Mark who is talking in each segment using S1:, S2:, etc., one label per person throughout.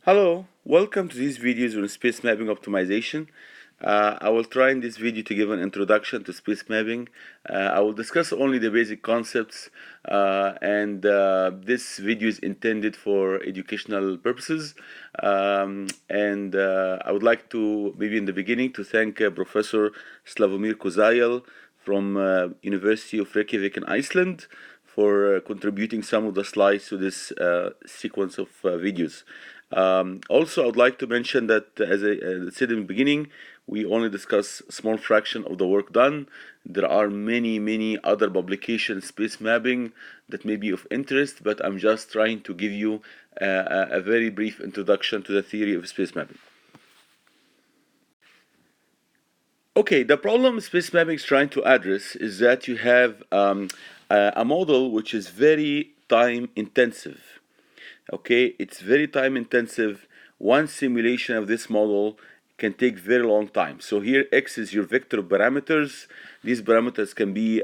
S1: Hello, welcome to these videos on space mapping optimization. I will try in this video to give an introduction to space mapping. I will discuss only the basic concepts and this video is intended for educational purposes. I would like to, maybe in the beginning, to thank Professor Slavomir Kozael from University of Reykjavik in Iceland for contributing some of the slides to this sequence of videos. Also, I would like to mention that, as I said in the beginning, we only discuss a small fraction of the work done. There are many other publications, space mapping, that may be of interest, but I'm just trying to give you a very brief introduction to the theory of space mapping. Okay, the problem space mapping is trying to address is that you have a model which is very time intensive. Okay, it's very time intensive. One simulation of this model can take very long time. So here x is your vector of parameters. These parameters can be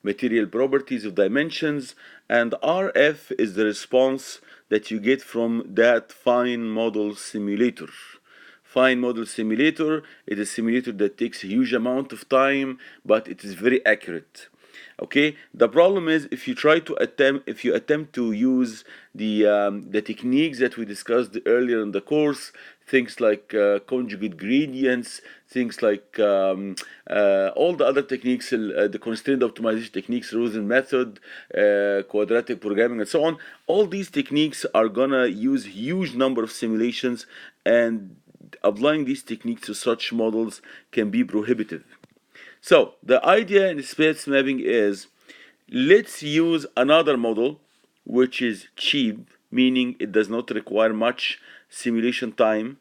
S1: material properties of dimensions, and rf is the response that you get from that fine model simulator. Fine model simulator is a simulator that takes a huge amount of time, but it is very accurate. Okay, the problem is if you attempt to use the techniques that we discussed earlier in the course, things like conjugate gradients, things like all the other techniques, the constraint optimization techniques, Rosen method, quadratic programming, and so on. All these techniques are gonna use huge number of simulations, and applying these techniques to such models can be prohibitive. So the idea in space mapping is, let's use another model which is cheap, meaning it does not require much simulation time.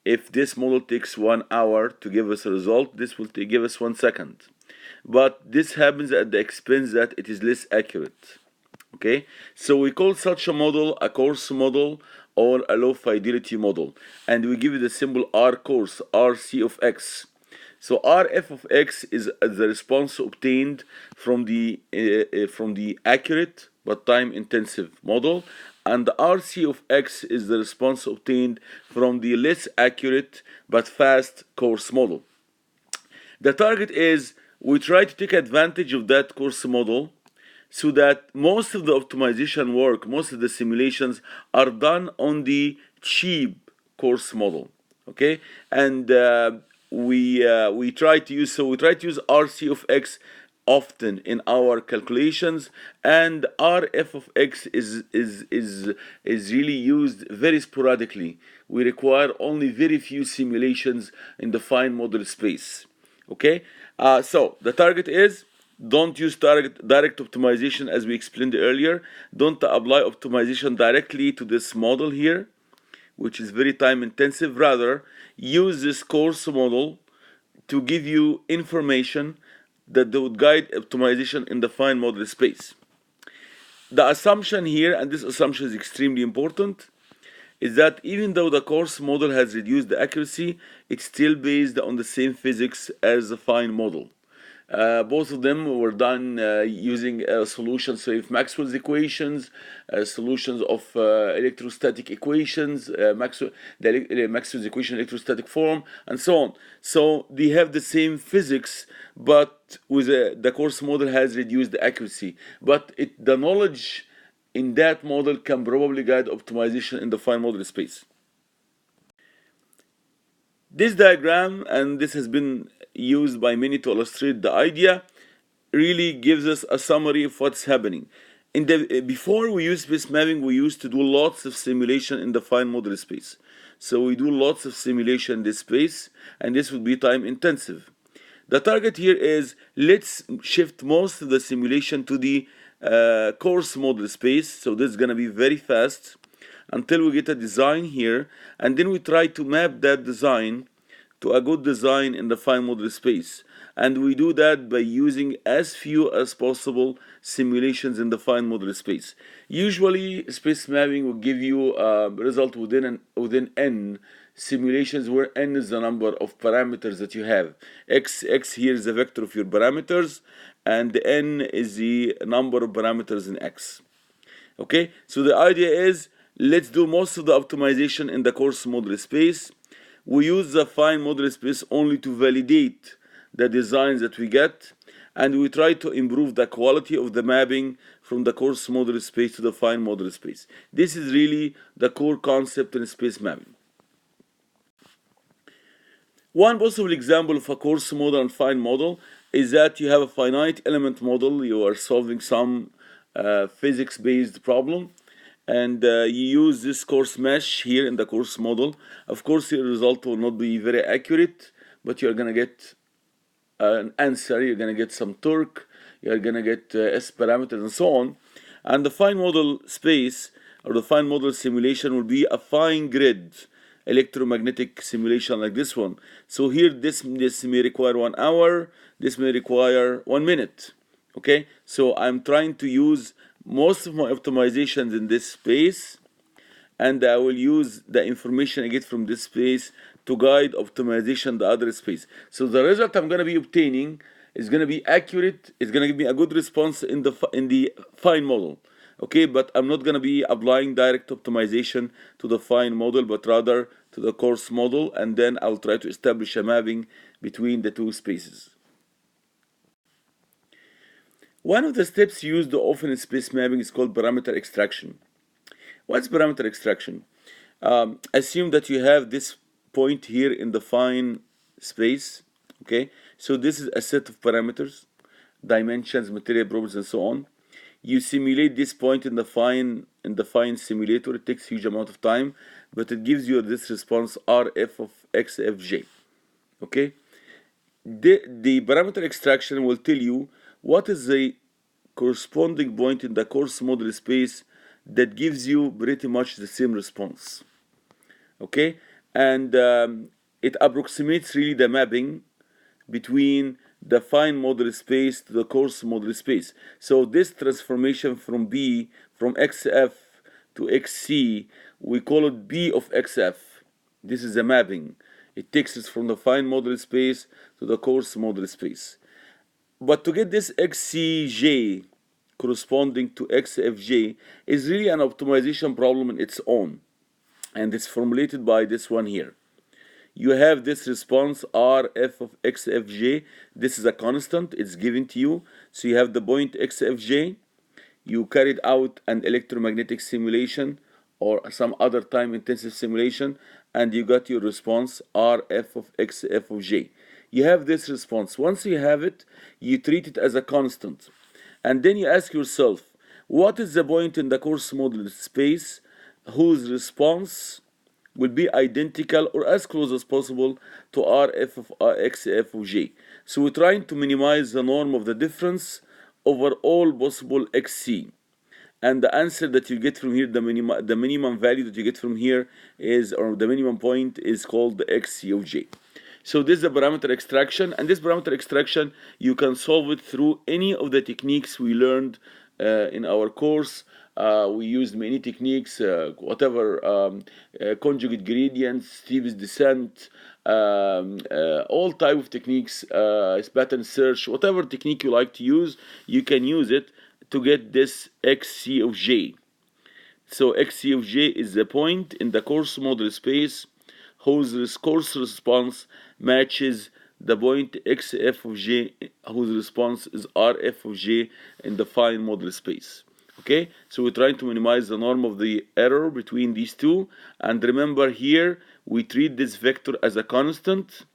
S1: If this model takes 1 hour to give us a result, this will give us 1 second. But this happens at the expense that it is less accurate. Okay, so we call such a model a coarse model or a low fidelity model, and we give it the symbol R coarse, RC of X. So Rf of x is the response obtained from the accurate but time intensive model, and the Rc of x is the response obtained from the less accurate but fast coarse model. The target is we try to take advantage of that coarse model so that most of the optimization work, most of the simulations are done on the cheap coarse model. Okay, and we try to use RC of x often in our calculations, and RF of x is really used very sporadically. We require only very few simulations in the fine model space. Okay, so the target is, don't use direct optimization as we explained earlier. Don't apply optimization directly to this model here, which is very time intensive. Rather, use this coarse model to give you information that would guide optimization in the fine model space. The assumption here, and this assumption is extremely important, is that even though the coarse model has reduced the accuracy, it's still based on the same physics as the fine model. Both of them were done using solutions of Maxwell's equations, solutions of electrostatic equations, Maxwell's equation electrostatic form, and so on. So they have the same physics, but with the coarse model has reduced the accuracy. But the knowledge in that model can probably guide optimization in the fine model space. This diagram, and this has been used by many to illustrate the idea, really gives us a summary of what's happening. Before we use space mapping, we used to do lots of simulation in the fine model space. So we do lots of simulation in this space, and this would be time intensive. The target here is, let's shift most of the simulation to the coarse model space. So this is going to be very fast until we get a design here, and then we try to map that design to a good design in the fine model space. And we do that by using as few as possible simulations in the fine model space. Usually, space mapping will give you a result within n simulations, where n is the number of parameters that you have. X here is the vector of your parameters, and n is the number of parameters in x. Okay, so the idea is, let's do most of the optimization in the coarse model space. We use the fine model space only to validate the designs that we get, and we try to improve the quality of the mapping from the coarse model space to the fine model space. This is really the core concept in space mapping. One possible example of a coarse model and fine model is that you have a finite element model. You are solving some physics-based problem, and you use this coarse mesh here in the coarse model. Of course, your result will not be very accurate, but you're gonna get an answer. You're gonna get some torque. You're gonna get S parameters and so on. And the fine model space or the fine model simulation will be a fine grid electromagnetic simulation like this one. So here this may require 1 hour, this may require 1 minute. Okay, so I'm trying to use most of my optimizations in this space, and I will use the information I get from this space to guide optimization the other space. So the result I'm going to be obtaining is going to be accurate. It's going to give me a good response in the fine model. Okay, but I'm not going to be applying direct optimization to the fine model, but rather to the coarse model, and then I'll try to establish a mapping between the two spaces. One of the steps used often in space mapping is called parameter extraction. What's parameter extraction? Assume that you have this point here in the fine space. Okay, so this is a set of parameters, dimensions, material properties, and so on. You simulate this point in the fine simulator. It takes a huge amount of time, but it gives you this response RF of XFJ. Okay, the parameter extraction will tell you what is the corresponding point in the coarse model space that gives you pretty much the same response. Okay, and it approximates really the mapping between the fine model space to the coarse model space. So this transformation from XF to XC, we call it B of XF. This is the mapping. It takes us from the fine model space to the coarse model space. But to get this XCJ corresponding to XFJ is really an optimization problem in its own, and it's formulated by this one here. You have this response RF of XFJ. This is a constant, it's given to you. So you have the point XFJ. You carried out an electromagnetic simulation or some other time intensive simulation, and you got your response RF of XF of J. You have this response. Once you have it, you treat it as a constant. And then you ask yourself, what is the point in the coarse model space whose response will be identical or as close as possible to RF of XF of J? So we're trying to minimize the norm of the difference over all possible XC. And the answer that you get from here, the minimum value that you get from here is, or the minimum point is called the XC of J. So this is the parameter extraction, and this parameter extraction, you can solve it through any of the techniques we learned in our course. We used many techniques, conjugate gradients, Steve's descent, all type of techniques, pattern search, whatever technique you like to use, you can use it to get this XC of J. So XC of J is the point in the coarse model space whose coarse response matches the point XF of J, whose response is RF of J in the fine model space. Okay, so we're trying to minimize the norm of the error between these two. And remember here, we treat this vector as a constant,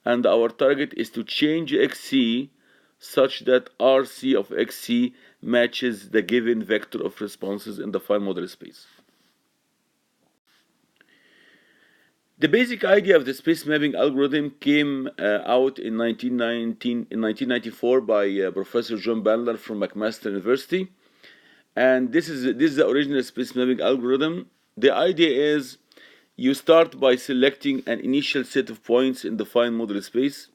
S1: and our target is to change XC such that RC of XC matches the given vector of responses in the fine model space. The basic idea of the space mapping algorithm came out in 1994 by Professor John Bandler from McMaster University, and this is the original space mapping algorithm. The idea is you start by selecting an initial set of points in the fine model space,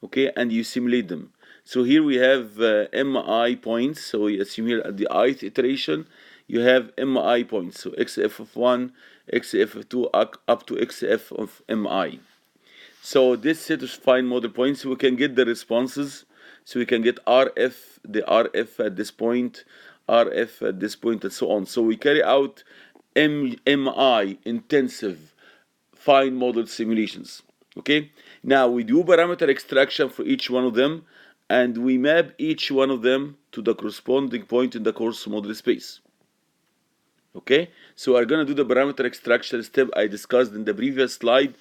S1: okay, and you simulate them. So here we have MI points. So we assume here at the ith iteration you have MI points. So XF of 1, XF of 2, up to XF of MI. So this set of fine model points, we can get the responses. So we can get the RF at this point, RF at this point, and so on. So we carry out MI intensive fine model simulations. Okay, now we do parameter extraction for each one of them, and we map each one of them to the corresponding point in the coarse model space. Okay, so we're gonna do the parameter extraction step I discussed in the previous slide,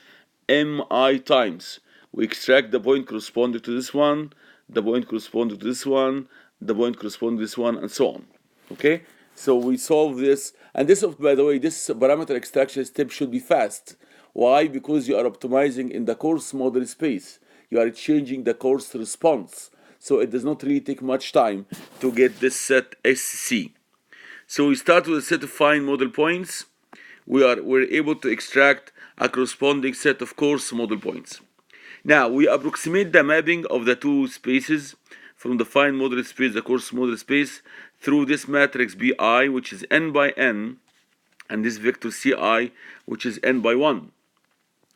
S1: MI times. We extract the point corresponding to this one, the point corresponding to this one, the point corresponding to this one, and so on. Okay, so we solve this, and this, by the way, this parameter extraction step should be fast. Why? Because you are optimizing in the coarse model space. You are changing the coarse response, so it does not really take much time to get this set SC. So we start with a set of fine model points. We're able to extract a corresponding set of coarse model points. Now we approximate the mapping of the two spaces from the fine model space, the coarse model space, through this matrix BI, which is n by n, and this vector CI, which is n by 1.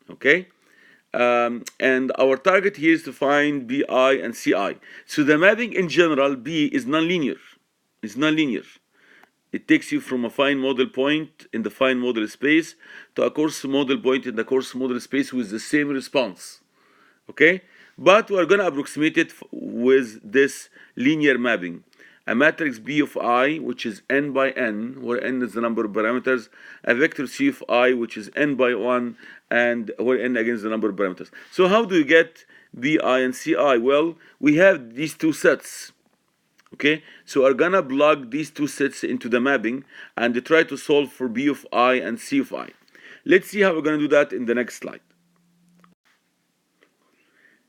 S1: Okay? And our target here is to find BI and CI. So the mapping in general, B, is nonlinear. It's nonlinear. It takes you from a fine model point in the fine model space to a coarse model point in the coarse model space with the same response. Okay? But we're going to approximate it with this linear mapping. A matrix B of I, which is n by n, where n is the number of parameters, a vector C of I, which is n by 1, and where n again is the number of parameters. So how do you get BI and CI? Well, we have these two sets. Okay, so we're gonna plug these two sets into the mapping and try to solve for B of I and C of I. Let's see how we're gonna do that in the next slide.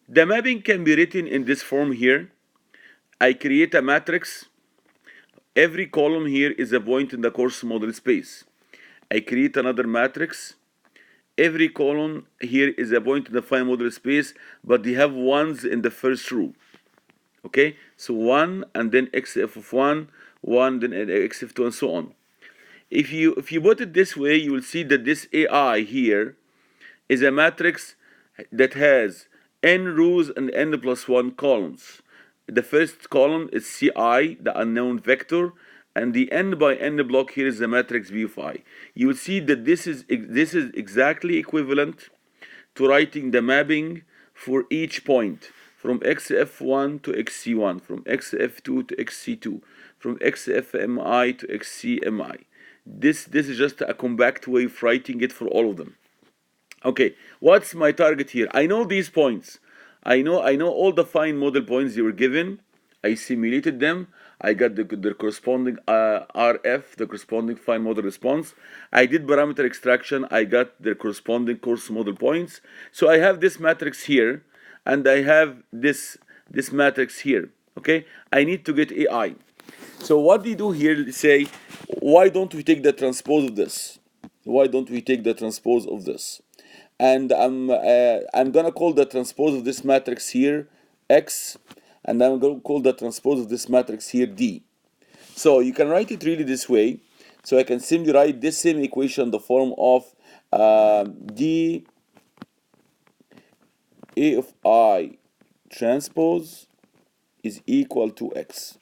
S1: The mapping can be written in this form here. I create a matrix. Every column here is a point in the coarse model space. I create another matrix. Every column here is a point in the fine model space, but they have ones in the first row. Okay, so 1 and then xf of 1, 1 then xf2, and so on. If you put it this way, you will see that this AI here is a matrix that has n rows and n plus 1 columns. The first column is CI, the unknown vector, and the n by n block here is the matrix B of I. You will see that this is exactly equivalent to writing the mapping for each point, from xf1 to xc1, from xf2 to xc2, from xfmi to xcmi. This is just a compact way of writing it for all of them. Okay, what's my target here? I know these points. I know all the fine model points they were given. I simulated them. I got the corresponding RF, the corresponding fine model response. I did parameter extraction. I got the corresponding coarse model points. So I have this matrix here, and I have this matrix here. Okay, I need to get AI. So what we do here, say, why don't we take the transpose of this? Why don't we take the transpose of this? And I'm gonna call the transpose of this matrix here X, and I'm gonna call the transpose of this matrix here D. So you can write it really this way. So I can simply write this same equation in the form of D A of I transpose is equal to X.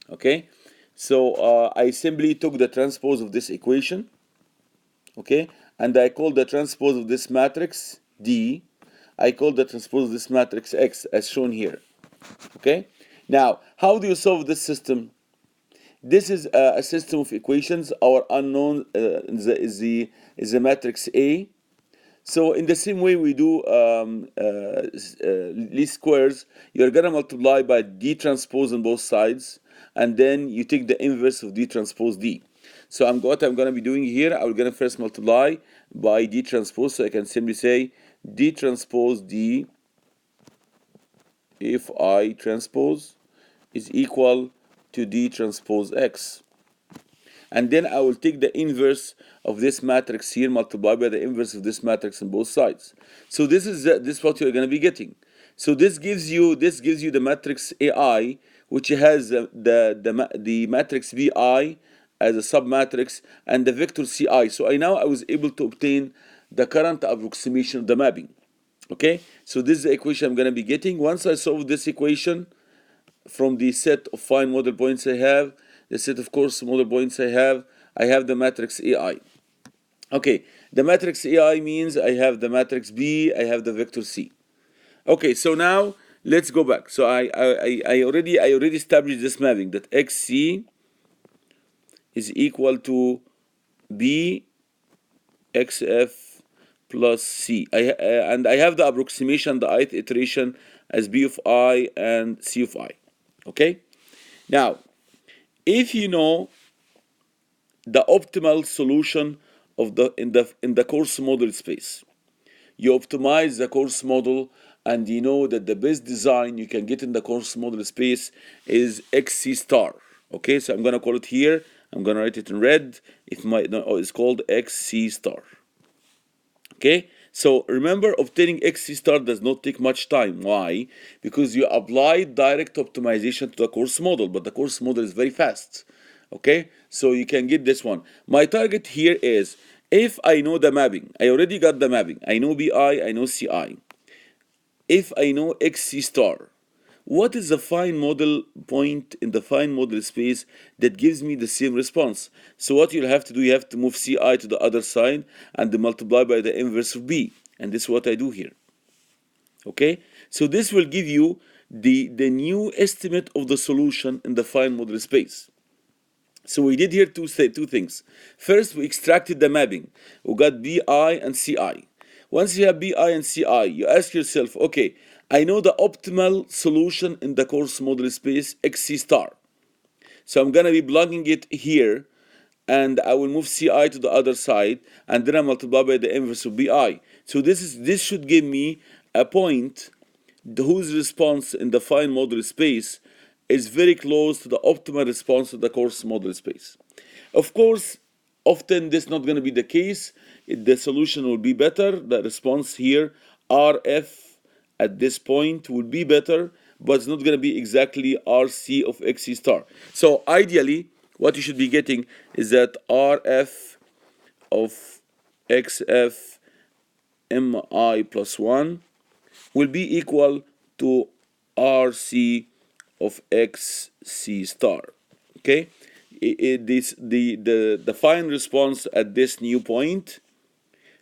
S1: Okay, so I simply took the transpose of this equation, okay, and I call the transpose of this matrix D. I call the transpose of this matrix X as shown here. Okay, now how do you solve this system? This is a system of equations. Our unknown is the matrix A. So in the same way we do least squares, you're gonna multiply by D transpose on both sides, and then you take the inverse of D transpose D. So what I'm gonna be doing here, I'm gonna first multiply by D transpose, so I can simply say D transpose D if I transpose is equal to D transpose X. And then I will take the inverse of this matrix here, multiplied by the inverse of this matrix on both sides. So this is what you're going to be getting. So this gives you the matrix AI, which has the matrix BI as a submatrix and the vector CI. So I was able to obtain the current approximation of the mapping. Okay, so this is the equation I'm going to be getting. Once I solve this equation from the set of fine model points I have, the set of coarse model points I have, I have the matrix AI. Okay, the matrix AI means I have the matrix B, I have the vector C. Okay, so now let's go back. So I already established this mapping that XC is equal to B XF plus C. And I have the approximation, the ith iteration as B of I and C of I. Okay? Now, if you know the optimal solution of the course model space, you optimize the course model and you know that the best design you can get in the course model space is XC star. Okay, so I'm gonna call it here, I'm gonna write it in red. It's called XC star. Okay, so remember, obtaining XC star does not take much time. Why? Because you apply direct optimization to the course model, but the course model is very fast. Okay, so you can get this one. My target here is, if I know the mapping, I already got the mapping, I know BI, I know CI. If I know XC star, what is the fine model point in the fine model space that gives me the same response? So what you'll have to do, you have to move CI to the other side and multiply by the inverse of B. And this is what I do here. Okay? So this will give you the new estimate of the solution in the fine model space. So we did here two things. First, we extracted the mapping. We got BI and CI. Once you have BI and CI, you ask yourself, okay, I know the optimal solution in the course model space, XC star. So I'm gonna be plugging it here, and I will move CI to the other side, and then I multiply by the inverse of BI. So this should give me a point whose response in the fine model space is very close to the optimal response to the course model space. Of course, often this is not going to be the case. The solution will be better. The response here, RF at this point, will be better, but it's not going to be exactly RC of XC star. So ideally, what you should be getting is that RF of XF MI plus 1 will be equal to RC of XC star. Okay, the fine response at this new point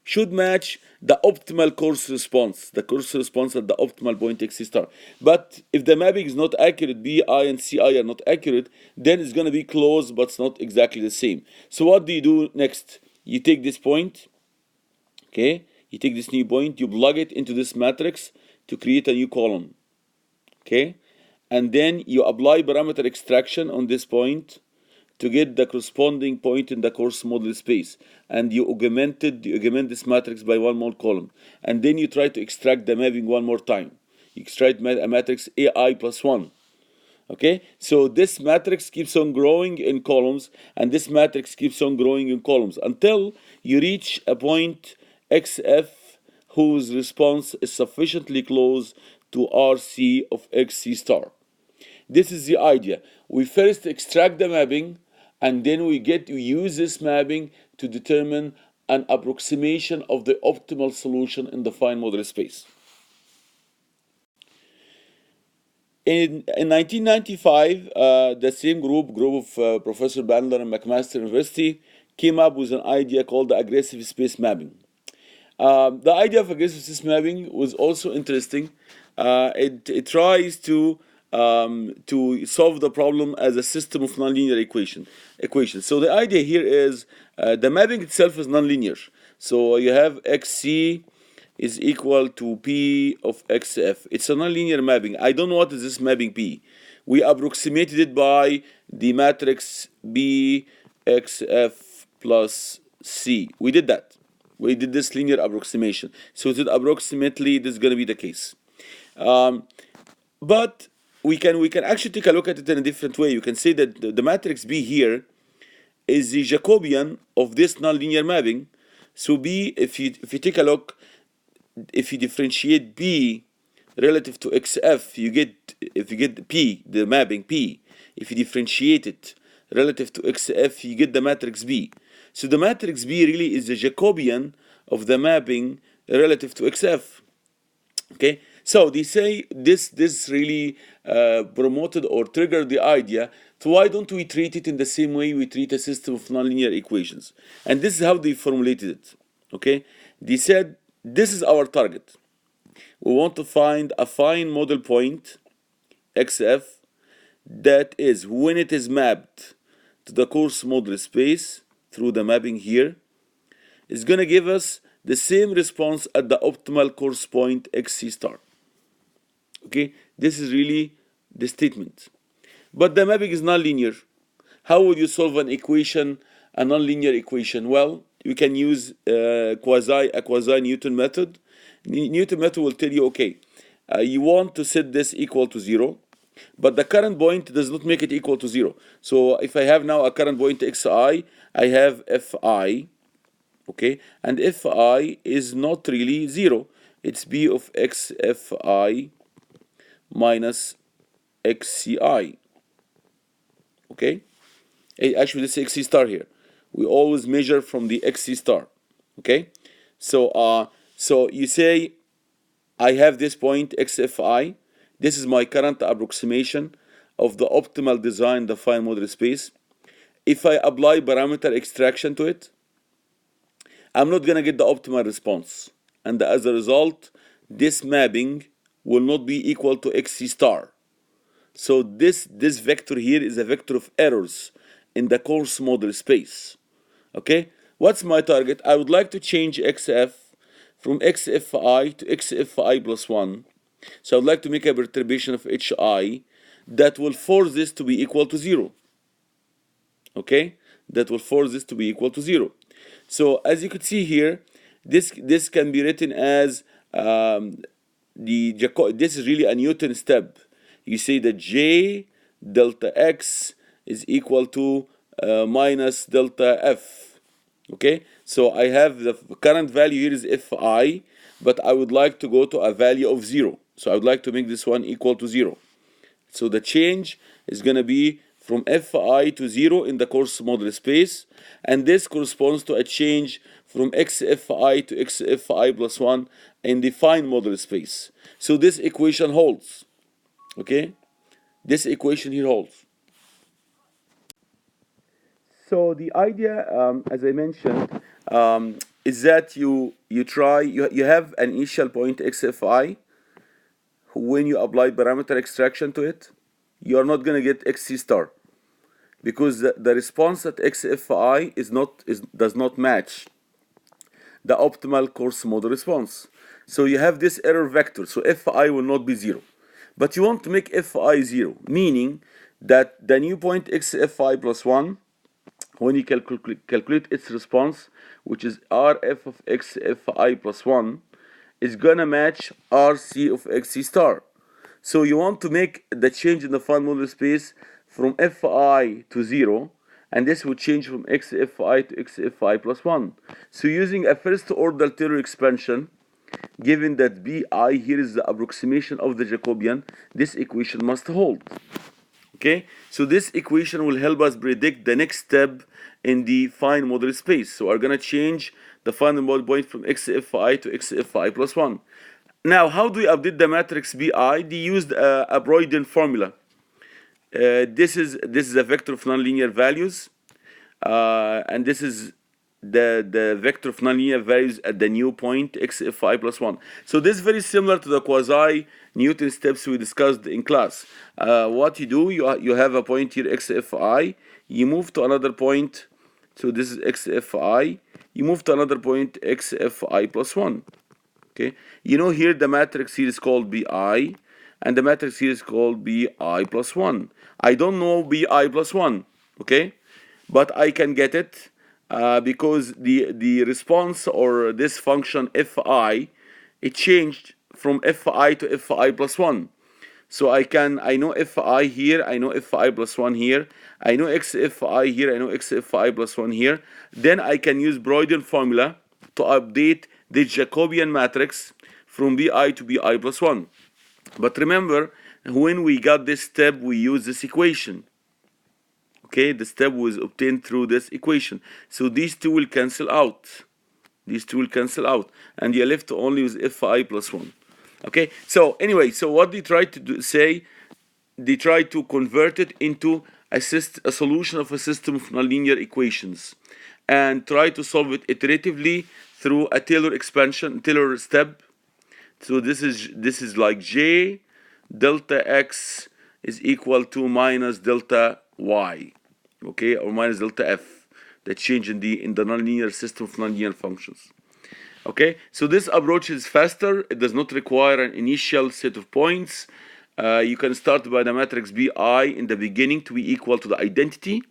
S1: should match the optimal course response, the course response at the optimal point XC star. But if the mapping is not accurate, BI and CI are not accurate, then it's going to be close, but it's not exactly the same. So what do you do next? You take this point, okay, you take this new point, you plug it into this matrix to create a new column, okay, and then you apply parameter extraction on this point to get the corresponding point in the course model space, and you augment this matrix by one more column, and then you try to extract the mapping one more time. You extract a matrix AI plus 1. Okay, so this matrix keeps on growing in columns, and this matrix keeps on growing in columns until you reach a point XF whose response is sufficiently close to RC of XC star. This is the idea. We first extract the mapping, and then we use this mapping to determine an approximation of the optimal solution in the fine model space. In 1995, the same group of Professor Bandler and McMaster University came up with an idea called the aggressive space mapping. The idea of aggressive space mapping was also interesting. It tries to solve the problem as a system of nonlinear equations. So the idea here is the mapping itself is nonlinear. So you have XC is equal to P of XF. It's a nonlinear mapping. I don't know what is this mapping P. We approximated it by the matrix B XF plus C. We did that. We did this linear approximation. So that approximately this is going to be the case. But we can actually take a look at it in a different way. You can say that the matrix B here is the Jacobian of this nonlinear mapping. So B, if you take a look, if you differentiate B relative to XF, if you get P, the mapping P, if you differentiate it relative to XF, you get the matrix B. So the matrix B really is the Jacobian of the mapping relative to XF. Okay, so they say this really promoted or triggered the idea So why don't we treat it in the same way we treat a system of nonlinear equations? And this is how they formulated it. Okay, they said this is our target. We want to find a fine model point xf that is, when it is mapped to the coarse model space through the mapping here, is going to give us the same response at the optimal coarse point xc star. Okay, this is really the statement. But the mapping is nonlinear. How would you solve an equation, a nonlinear equation? Well, you can use a quasi-Newton method. Newton method will tell you, okay, you want to set this equal to 0, but the current point does not make it equal to 0. So if I have now a current point xi, I have fi, okay, and fi is not really 0. It's b of xfi minus xci, okay? Actually, this is xc star here. We always measure from the xc star, okay? So you say I have this point xfi. This is my current approximation of the optimal design defined model space. If I apply parameter extraction to it, I'm not gonna get the optimal response, and as a result, this mapping will not be equal to xc star. So this vector here is a vector of errors in the coarse model space. Okay, what's my target? I would like to change xf from xfi to xfi plus 1. So I'd like to make a perturbation of hi that will force this to be equal to 0. Okay, that will force this to be equal to 0. So as you could see here, this can be written as this is really a Newton step. You say that J delta X is equal to minus delta F. Okay, so I have the current value here is Fi, but I would like to go to a value of 0. So I would like to make this one equal to 0. So the change is going to be from Fi to 0 in the coarse model space, and this corresponds to a change from xfi to xfi plus 1 in the fine model space. So this equation holds. Okay, this equation here holds. So the idea, as I mentioned, is that you have an initial point xfi. When you apply parameter extraction to it, you are not going to get xc star, because the response at xfi does not match the optimal coarse model response. So you have this error vector, so fi will not be 0. But you want to make fi 0, meaning that the new point xfi plus 1, when you calculate its response, which is rf of xfi plus 1, is gonna match rc of xc star. So you want to make the change in the fine model space from fi to 0, and this would change from xfi to xfi plus 1. So using a first order Taylor expansion, given that bi here is the approximation of the Jacobian, this equation must hold. Okay, so this equation will help us predict the next step in the fine model space. So we're gonna change the final model point from xfi to xfi plus 1. Now, how do we update the matrix bi? They used a Broyden formula. This is a vector of nonlinear values, and this is the vector of nonlinear values at the new point xfi plus 1. So this is very similar to the quasi-Newton steps we discussed in class. What you do, you have a point here xfi, you move to another point, so this is xfi, you move to another point xfi plus 1. Okay, you know here the matrix here is called bi, and the matrix here is called bi plus 1. I don't know bi plus 1, okay, but I can get it because the response or this function fi, it changed from fi to fi plus 1. So I know fi here, I know fi plus 1 here, I know xfi here, I know xfi plus 1 here. Then I can use Broyden formula to update the Jacobian matrix from bi to bi plus 1. But remember, when we got this step, we used this equation. Okay, the step was obtained through this equation. So these two will cancel out. These two will cancel out. And you're left only with fi plus 1. Okay, so anyway, so what they tried to say, they tried to convert it into a solution of a system of nonlinear equations and try to solve it iteratively through a Taylor step. So this is like J delta X is equal to minus delta Y, okay, or minus delta F, the change in the nonlinear system of nonlinear functions. Okay, so this approach is faster. It does not require an initial set of points. You can start by the matrix Bi in the beginning to be equal to the identity,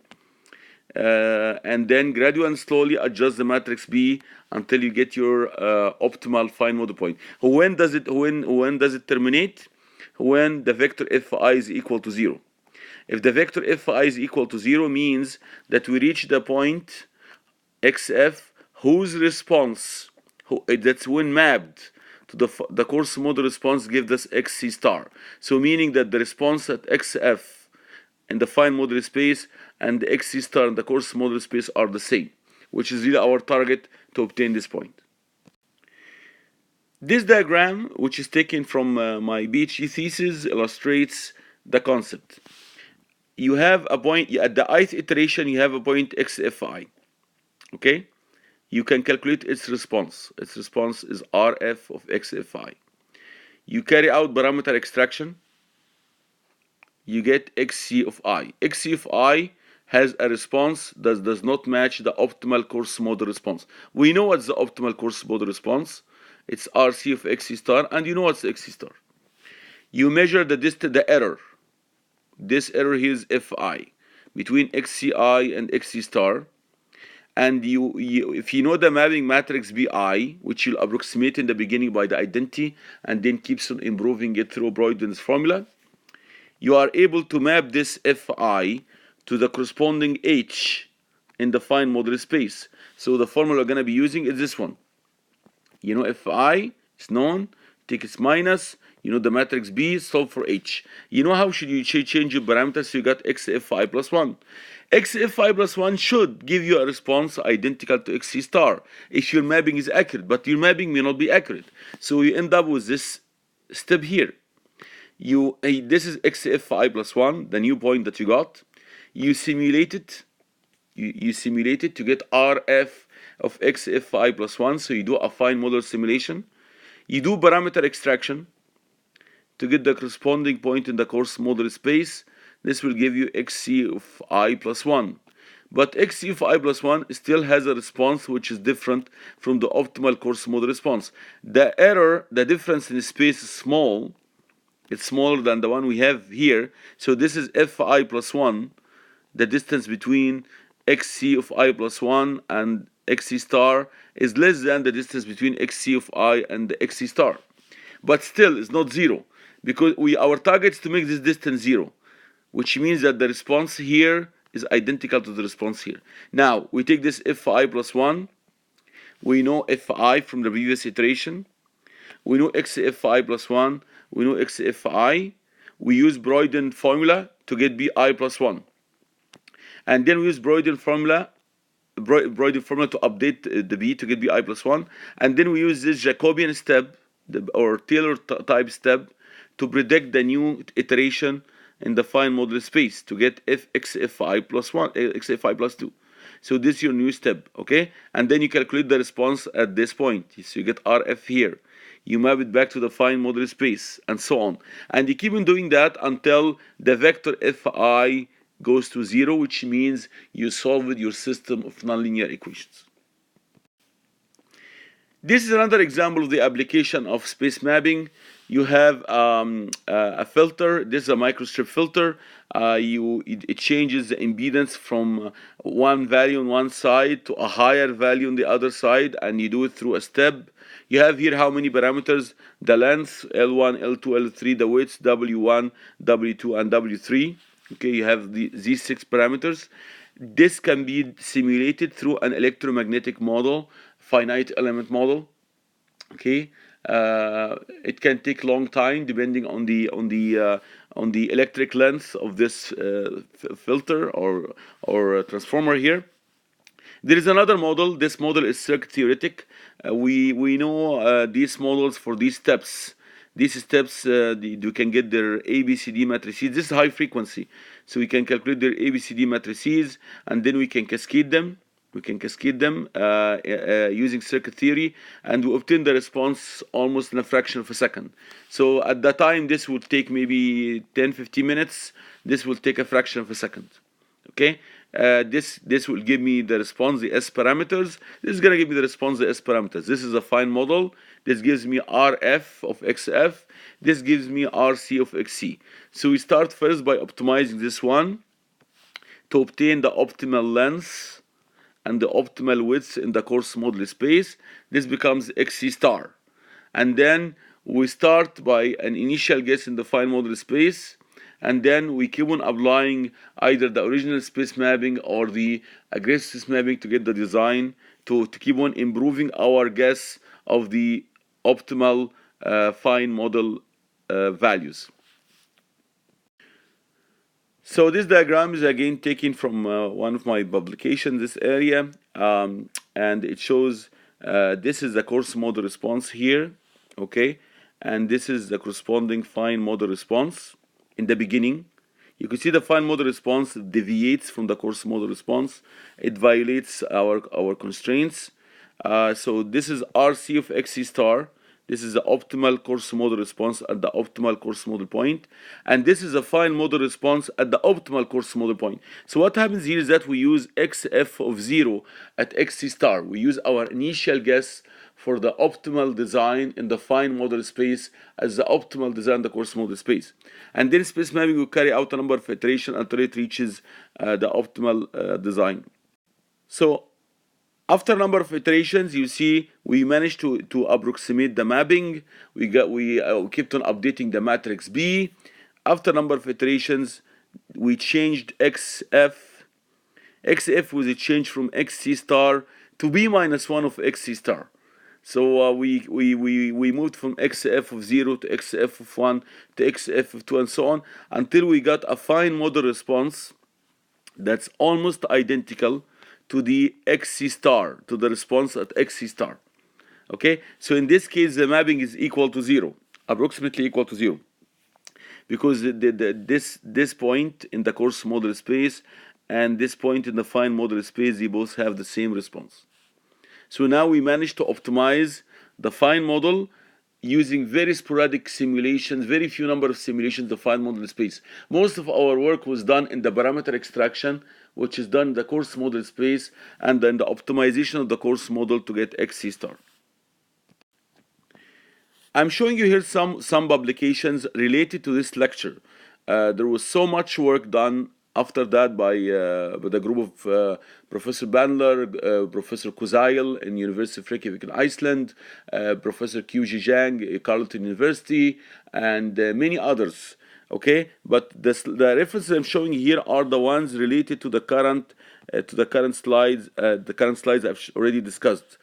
S1: and then gradually and slowly adjust the matrix B until you get your optimal fine model point. When does it terminate? When the vector Fi is equal to 0. If the vector Fi is equal to 0 means that we reach the point xf whose response that's when mapped to the coarse model response gives us xc star. So meaning that the response at xf in the fine model space and the xc star in the coarse model space are the same, which is really our target to obtain this point. This diagram, which is taken from my PhD thesis, illustrates the concept. You have a point at the ith iteration, you have a point xfi, okay? You can calculate its response. Its response is Rf of xfi. You carry out parameter extraction. You get xc of I. xc of I has a response that does not match the optimal coarse model response. We know what's the optimal coarse model response. It's Rc of xc star, and you know what's xc star. You measure the error. This error here is fi between xci and xc star. And if you know the mapping matrix Bi, which you'll approximate in the beginning by the identity and then keeps on improving it through Broyden's formula, you are able to map this Fi to the corresponding H in the fine model space. So the formula we're going to be using is this one. You know Fi is known, take its minus, you know the matrix B, solve for H. You know how should you change your parameters? So you got xfi plus 1. xfi plus 1 should give you a response identical to xc star if your mapping is accurate, but your mapping may not be accurate. So you end up with this step here. This is xfi plus 1, the new point that you got. You simulate it. You simulate it to get Rf of xfi plus 1. So you do a fine model simulation. You do parameter extraction to get the corresponding point in the coarse model space. This will give you xc of I plus 1. But xc of I plus 1 still has a response which is different from the optimal coarse model response. The error, the difference in space is small. It's smaller than the one we have here. So this is fi plus 1. The distance between xc of I plus 1 and xc star is less than the distance between xc of I and the xc star. But still, it's not 0. Because our target is to make this distance 0. Which means that the response here is identical to the response here. Now, we take this fi plus 1. We know fi from the previous iteration. We know xfi plus 1. We know xfi. We use Broyden formula to get bi plus 1. And then we use Broyden formula to update the b to get bi plus 1. And then we use this Jacobian step, or Taylor type step, to predict the new iteration in the fine model space to get xfi plus 1, xfi plus 2. So this is your new step, okay? And then you calculate the response at this point. So you get Rf here. You map it back to the fine model space, and so on. And you keep on doing that until the vector fi goes to 0, which means you solved your system of nonlinear equations. This is another example of the application of space mapping. You have a filter. This is a microstrip filter. It changes the impedance from one value on one side to a higher value on the other side, and you do it through a step. You have here how many parameters: the length, L1, L2, L3, the width, W1, W2, and W3. Okay, you have these 6 parameters. This can be simulated through an electromagnetic model, finite element model. Okay, it can take long time depending on the electric length of this filter or transformer here. There is another model. This model is circuit theoretic. We know these models for these steps. These steps, you can get their ABCD matrices. This is high frequency. So we can calculate their ABCD matrices, and then we can cascade them. Using circuit theory, and we obtain the response almost in a fraction of a second. So at that time, this would take maybe 10-15 minutes. This will take a fraction of a second. Okay, this will give me the response, the S parameters. This is gonna give me the response, the S parameters. This is a fine model. This gives me RF of XF. This gives me RC of XC. So we start first by optimizing this one to obtain the optimal length and the optimal width in the coarse model space. This becomes XC star. And then we start by an initial guess in the fine model space, and then we keep on applying either the original space mapping or the aggressive space mapping to get the design to keep on improving our guess of the optimal fine model values. So this diagram is again taken from one of my publications, this area, and it shows this is the coarse model response here, okay, and this is the corresponding fine model response in the beginning. You can see the fine model response deviates from the coarse model response. It violates our constraints. So this is RC of XC star. This is the optimal coarse model response at the optimal coarse model point. And this is a fine model response at the optimal coarse model point. So what happens here is that we use XF of 0 at XC star. We use our initial guess for the optimal design in the fine model space as the optimal design in the coarse model space. And then space mapping will carry out a number of iterations until it reaches the optimal design. So after a number of iterations, you see we managed to approximate the mapping. We kept on updating the matrix B. After a number of iterations, we changed XF. XF was a change from XC star to B minus 1 of XC star. So we moved from XF of 0 to XF of 1 to XF of 2 and so on until we got a fine model response that's almost identical to the XC star, to the response at XC star. Okay, so in this case the mapping is equal to 0, approximately equal to 0, because this point in the coarse model space and this point in the fine model space, they both have the same response. So now we managed to optimize the fine model using very sporadic simulations, very few number of simulations, the fine model space. Most of our work was done in the parameter extraction, which is done in the coarse model space, and then the optimization of the coarse model to get XC star. I'm showing you here some publications related to this lecture. There was so much work done after that by the group of Professor Bandler, Professor Kuzail in University of Reykjavik in Iceland, Professor Qiuzhi Zhang, Carleton University, and many others. Okay, but the references I'm showing here are the ones related to the current slides. The current slides I've already discussed.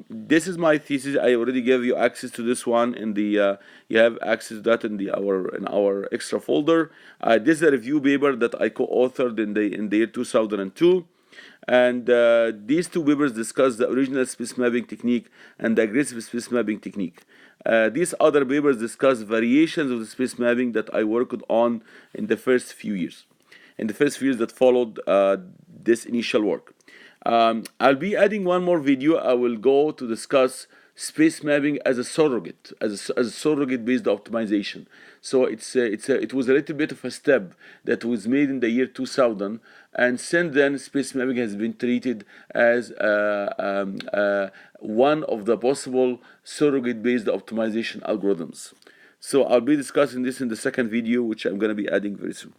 S1: This is my thesis. I already gave you access to this one in the. You have access to that in our extra folder. This is a review paper that I co-authored in the year 2002. And these two papers discuss the original space mapping technique and the aggressive space mapping technique. These other papers discuss variations of the space mapping that I worked on in the first few years. In the first few years that followed this initial work. I'll be adding one more video. I will go to discuss space mapping as a surrogate, as a surrogate based optimization. So it was a little bit of a step that was made in the year 2000, and since then space mapping has been treated as one of the possible surrogate based optimization algorithms. So I'll be discussing this in the second video, which I'm going to be adding very soon.